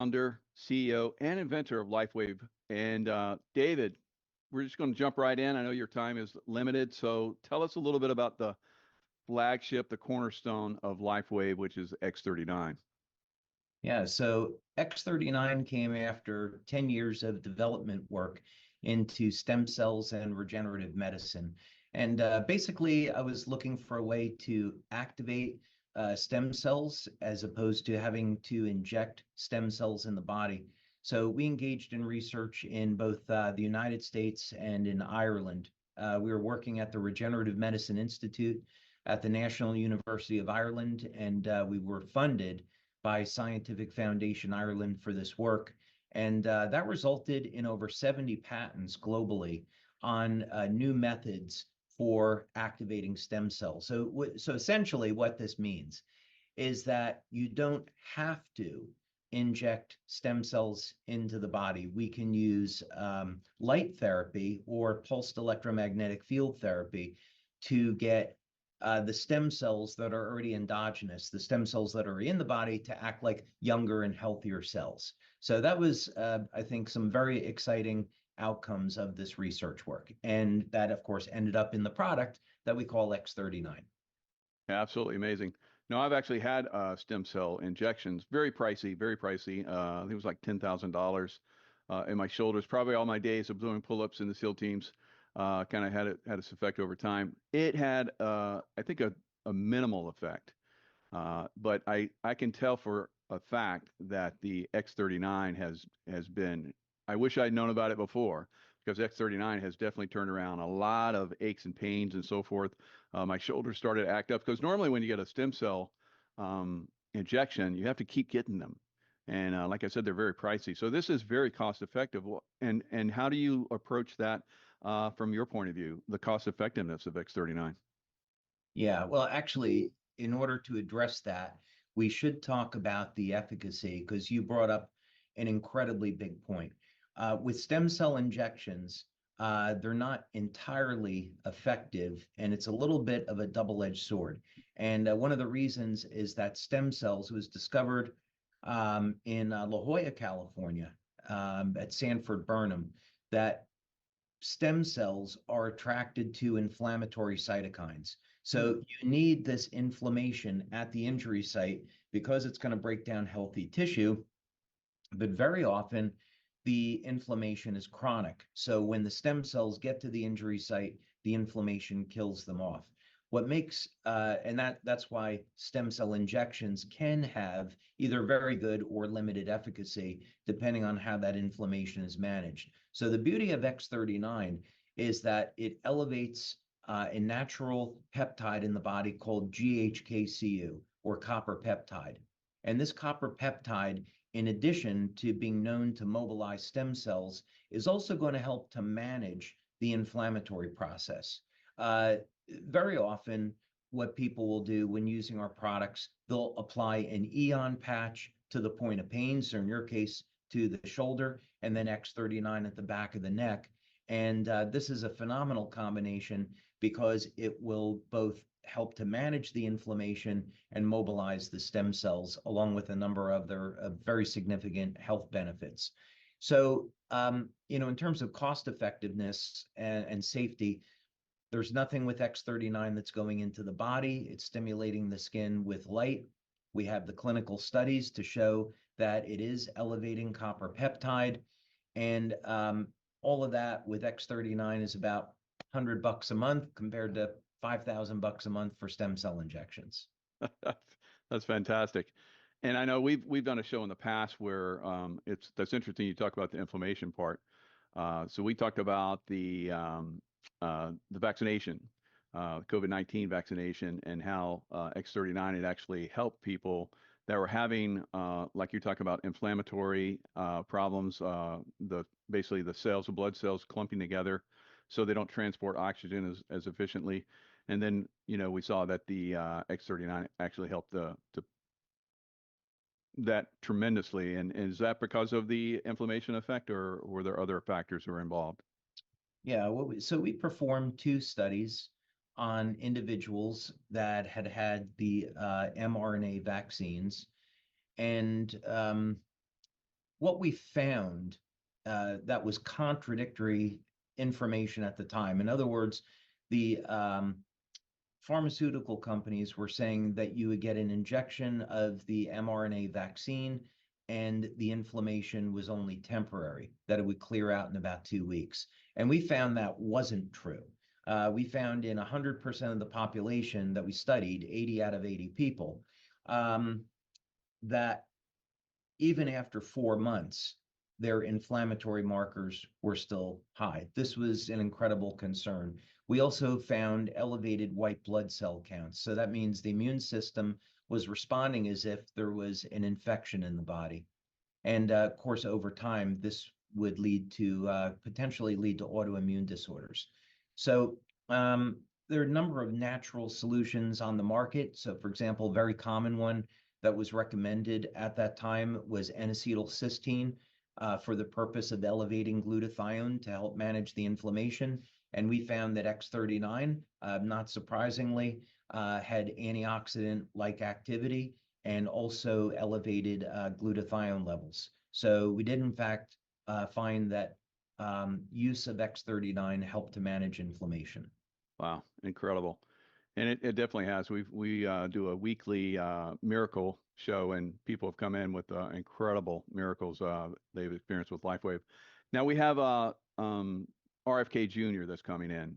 founder, CEO, and inventor of LifeWave. And David, we're just going to jump right in. I know your time is limited, so tell us a little bit about the flagship, the cornerstone of LifeWave, which is X39. Yeah, so X39 came after 10 years of development work into stem cells and regenerative medicine. And basically, I was looking for a way to activate stem cells as opposed to having to inject stem cells in the body. So we engaged in research in both the United States and in Ireland. We were working at the Regenerative Medicine Institute at the National University of Ireland, and we were funded by Scientific Foundation Ireland for this work. And that resulted in over 70 patents globally on new methods for activating stem cells. So essentially what this means is that you don't have to inject stem cells into the body. We can use light therapy or pulsed electromagnetic field therapy to get the stem cells that are already endogenous, the stem cells that are in the body, to act like younger and healthier cells. So that was, I think, some very exciting outcomes of this research work. And that, of course, ended up in the product that we call X39. Absolutely amazing. No, I've actually had stem cell injections. Very pricey, very pricey. I think it was like $10,000 in my shoulders. Probably all my days of doing pull-ups in the SEAL teams kind of had its effect over time. It had, I think, a minimal effect. But I can tell for a fact that the X39 has been, I wish I'd known about it before, because X39 has definitely turned around a lot of aches and pains and so forth. My shoulders started to act up, because normally when you get a stem cell injection, you have to keep getting them. And like I said, they're very pricey. So this is very cost effective. And how do you approach that from your point of view, the cost effectiveness of X39? Yeah, well, actually, in order to address that, we should talk about the efficacy, because you brought up an incredibly big point. With stem cell injections, they're not entirely effective, and it's a little bit of a double-edged sword. And one of the reasons is that stem cells was discovered in La Jolla, California, at Sanford Burnham, that stem cells are attracted to inflammatory cytokines. So you need this inflammation at the injury site because it's going to break down healthy tissue. But very often, the inflammation is chronic. So when the stem cells get to the injury site, the inflammation kills them off. What makes, and that's why stem cell injections can have either very good or limited efficacy, depending on how that inflammation is managed. So the beauty of X39 is that it elevates a natural peptide in the body called GHKCU, or copper peptide. And this copper peptide, in addition to being known to mobilize stem cells, is also going to help to manage the inflammatory process. Very often, what people will do when using our products, they'll apply an EON patch to the point of pain, so in your case, to the shoulder, and then X39 at the back of the neck. And this is a phenomenal combination because it will both help to manage the inflammation and mobilize the stem cells, along with a number of other very significant health benefits. So, in terms of cost effectiveness and safety, there's nothing with X39 that's going into the body. It's stimulating the skin with light. We have the clinical studies to show that it is elevating copper peptide. And all of that with X39 is about $100 a month compared to $5,000 a month for stem cell injections. That's fantastic. And I know we've done a show in the past where that's interesting. You talk about the inflammation part. So we talked about the vaccination, COVID-19 vaccination, and how X39 had actually helped people that were having, like you're talking about, inflammatory problems, basically the cells, the blood cells clumping together so they don't transport oxygen as efficiently. And then, we saw that the X39 actually helped that tremendously. And is that because of the inflammation effect, or were there other factors that were involved? Yeah, so we performed 2 studies on individuals that had the mRNA vaccines. And what we found that was contradictory information at the time. In other words, the pharmaceutical companies were saying that you would get an injection of the mRNA vaccine and the inflammation was only temporary, that it would clear out in about 2 weeks. And we found that wasn't true. We found in 100% of the population that we studied, 80 out of 80 people, that even after 4 months, their inflammatory markers were still high. This was an incredible concern. We also found elevated white blood cell counts. So that means the immune system was responding as if there was an infection in the body. And of course, over time, this would lead to potentially lead to autoimmune disorders. So there are a number of natural solutions on the market. So for example, a very common one that was recommended at that time was N-acetylcysteine for the purpose of elevating glutathione to help manage the inflammation. And we found that X39, not surprisingly, had antioxidant-like activity and also elevated glutathione levels. So we did, in fact, find that use of X39 helped to manage inflammation. Wow, incredible. And it definitely has. We do a weekly miracle show, and people have come in with incredible miracles they've experienced with LifeWave. Now we have RFK Jr. that's coming in,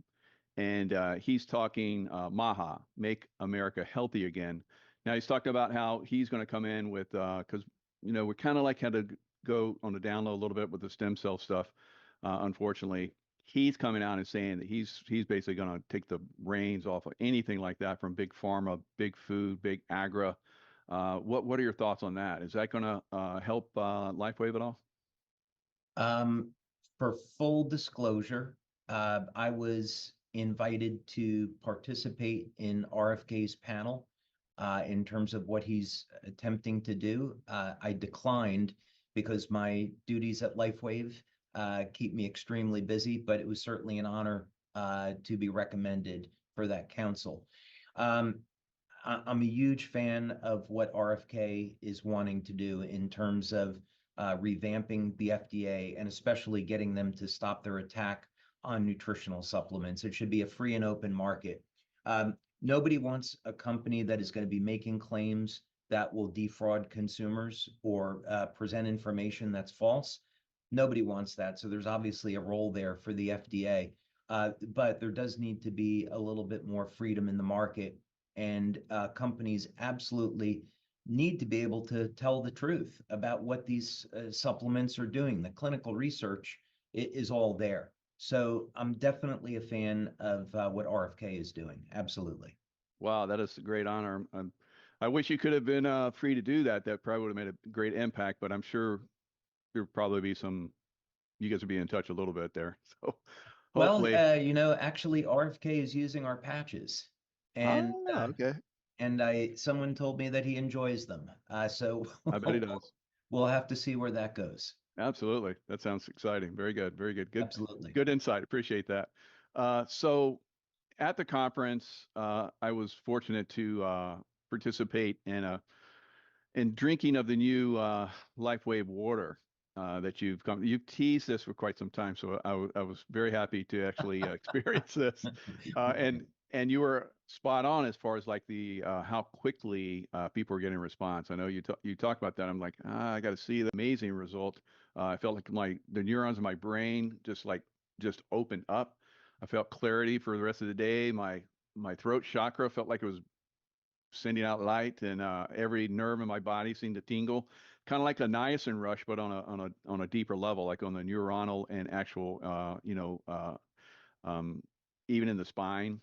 and he's talking MAHA, Make America Healthy Again. Now he's talking about how he's going to come in with, because we kind of like had to go on the down low a little bit with the stem cell stuff. Unfortunately, he's coming out and saying that he's basically going to take the reins off of anything like that from big pharma, big food, big agra. What are your thoughts on that? Is that going to help LifeWave at all? For full disclosure, I was invited to participate in RFK's panel in terms of what he's attempting to do. I declined because my duties at LifeWave keep me extremely busy, but it was certainly an honor to be recommended for that council. I'm a huge fan of what RFK is wanting to do in terms of revamping the FDA and especially getting them to stop their attack on nutritional supplements. It should be a free and open market. Nobody wants a company that is going to be making claims that will defraud consumers or present information that's false. Nobody wants that. So there's obviously a role there for the FDA. But there does need to be a little bit more freedom in the market. And companies absolutely need to be able to tell the truth about what these supplements are doing. The clinical research is all there. So I'm definitely a fan of what RFK is doing. Absolutely. Wow, that is a great honor. I wish you could have been free to do that. That probably would have made a great impact, but I'm sure there'll probably be you guys will be in touch a little bit there. So hopefully. Well, actually RFK is using our patches. And okay. And someone told me that he enjoys them. So I bet he does. We'll have to see where that goes. Absolutely. That sounds exciting. Very good. Very good. Good. Absolutely. Good insight. Appreciate that. So at the conference, I was fortunate to participate in drinking of the new LifeWave water that you've teased this for quite some time. So I was very happy to actually experience this. And you were spot on as far as like the how quickly people are getting a response. I know you talked about that. I'm like, I got to see the amazing result. I felt like the neurons in my brain just opened up. I felt clarity for the rest of the day. My throat chakra felt like it was sending out light, and every nerve in my body seemed to tingle, kind of like a niacin rush, but on a deeper level, like on the neuronal and actual, even in the spine.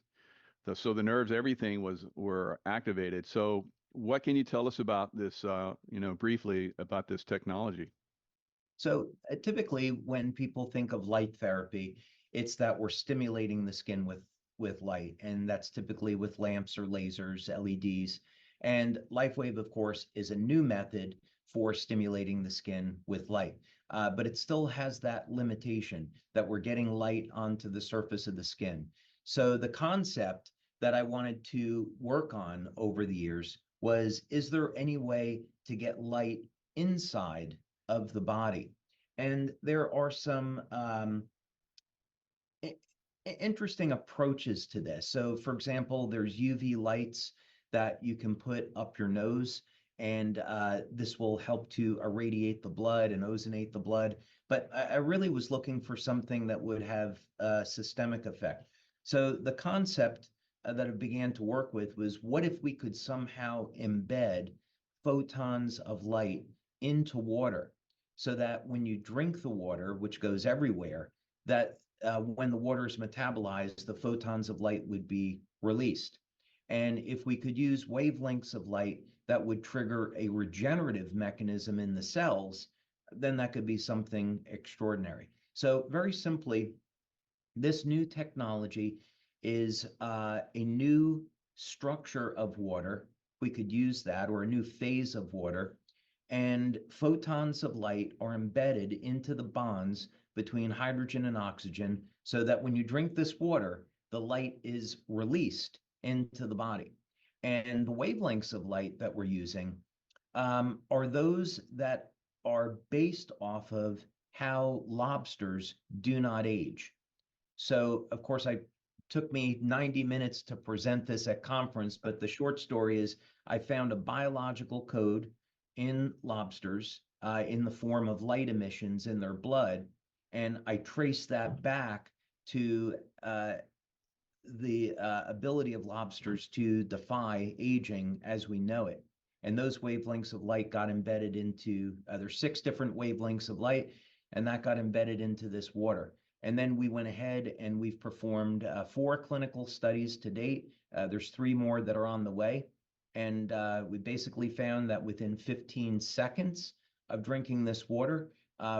So the nerves, everything were activated. So what can you tell us about this, briefly about this technology? So typically when people think of light therapy, it's that we're stimulating the skin with light, and that's typically with lamps or lasers, LEDs. And LifeWave, of course, is a new method for stimulating the skin with light. But it still has that limitation that we're getting light onto the surface of the skin. So the concept that I wanted to work on over the years was, is there any way to get light inside of the body. And there are some interesting approaches to this. So, for example, there's UV lights that you can put up your nose, and this will help to irradiate the blood and ozonate the blood. But I really was looking for something that would have a systemic effect. So the concept that I began to work with was, what if we could somehow embed photons of light into water so that when you drink the water, which goes everywhere, that when the water is metabolized, the photons of light would be released. And if we could use wavelengths of light that would trigger a regenerative mechanism in the cells, then that could be something extraordinary. So very simply, this new technology is a new structure of water. We could use that, or a new phase of water, and photons of light are embedded into the bonds between hydrogen and oxygen, so that when you drink this water, the light is released into the body. And the wavelengths of light that we're using are those that are based off of how lobsters do not age. So, of course, I took me 90 minutes to present this at conference, but the short story is I found a biological code in lobsters in the form of light emissions in their blood, and I traced that back to the ability of lobsters to defy aging as we know it. And those wavelengths of light got embedded into, there's 6 different wavelengths of light, and that got embedded into this water. And then we went ahead and we've performed 4 clinical studies to date. There's 3 more that are on the way. And we basically found that within 15 seconds of drinking this water,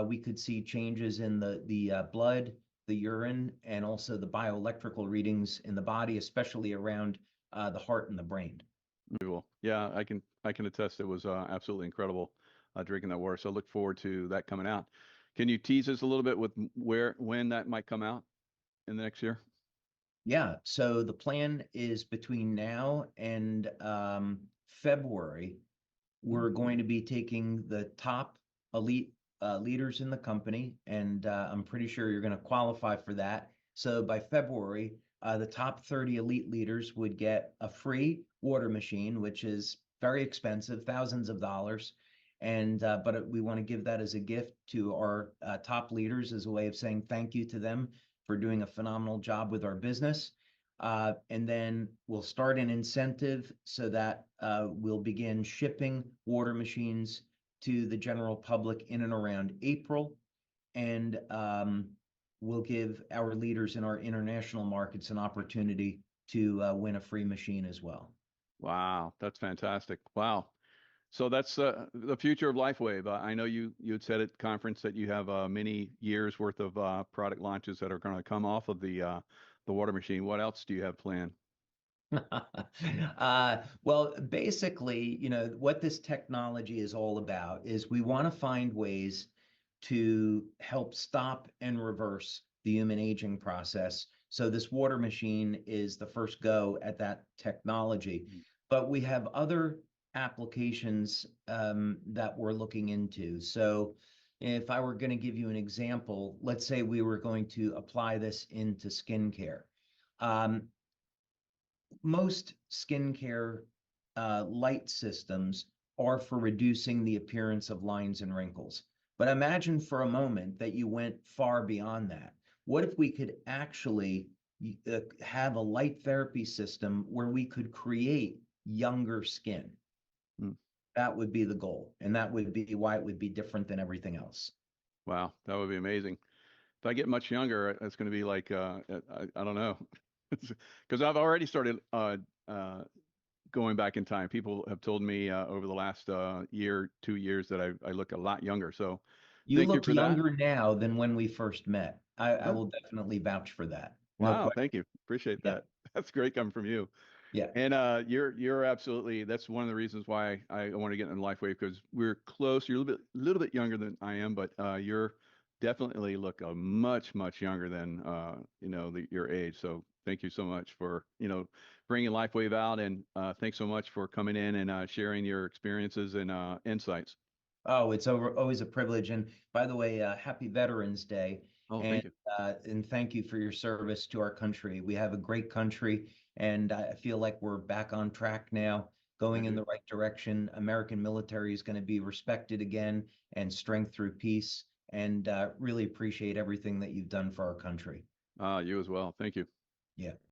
we could see changes in the blood, the urine, and also the bioelectrical readings in the body, especially around the heart and the brain. Cool. Yeah, I can attest it was absolutely incredible drinking that water. So I look forward to that coming out. Can you tease us a little bit with when that might come out in the next year? Yeah, so the plan is between now and February, we're going to be taking the top elite leaders in the company, and I'm pretty sure you're going to qualify for that. So by February, the top 30 elite leaders would get a free water machine, which is very expensive, thousands of dollars. And but we want to give that as a gift to our top leaders as a way of saying thank you to them for doing a phenomenal job with our business. And then we'll start an incentive so that we'll begin shipping water machines to the general public in and around April. And we'll give our leaders in our international markets an opportunity to win a free machine as well. Wow, that's fantastic. Wow. So that's the future of LifeWave. I know you had said at conference that you have many years worth of product launches that are going to come off of the water machine. What else do you have planned? Well, basically, you know, what this technology is all about is we want to find ways to help stop and reverse the human aging process. So this water machine is the first go at that technology, but we have other applications that we're looking into. So if I were going to give you an example, let's say we were going to apply this into skincare. Most skincare light systems are for reducing the appearance of lines and wrinkles. But imagine for a moment that you went far beyond that. What if we could actually have a light therapy system where we could create younger skin? Mm. That would be the goal. And that would be why it would be different than everything else. Wow, that would be amazing. If I get much younger, it's going to be like I don't know, because I've already started going back in time. People have told me over the last year, 2 years that I look a lot younger. So You thank you look for that. younger now than when we first met. I Huh? will definitely vouch for that. No Wow, question. thank you. Appreciate Yeah. that. That's great coming from you. Yeah. And you're absolutely, that's one of the reasons why I want to get in LifeWave, because we're close. You're a little bit younger than I am, but you're definitely look much younger than your age. So thank you so much for bringing LifeWave out, and thanks so much for coming in and sharing your experiences and insights. Oh, it's always a privilege. And by the way, happy Veterans Day. Oh, And thank you. and thank you for your service to our country. We have a great country, and I feel like we're back on track now, I going in do. the right direction. American military is going to be respected again, and strength through peace. And really appreciate everything that you've done for our country. You as well. Thank you. Yeah.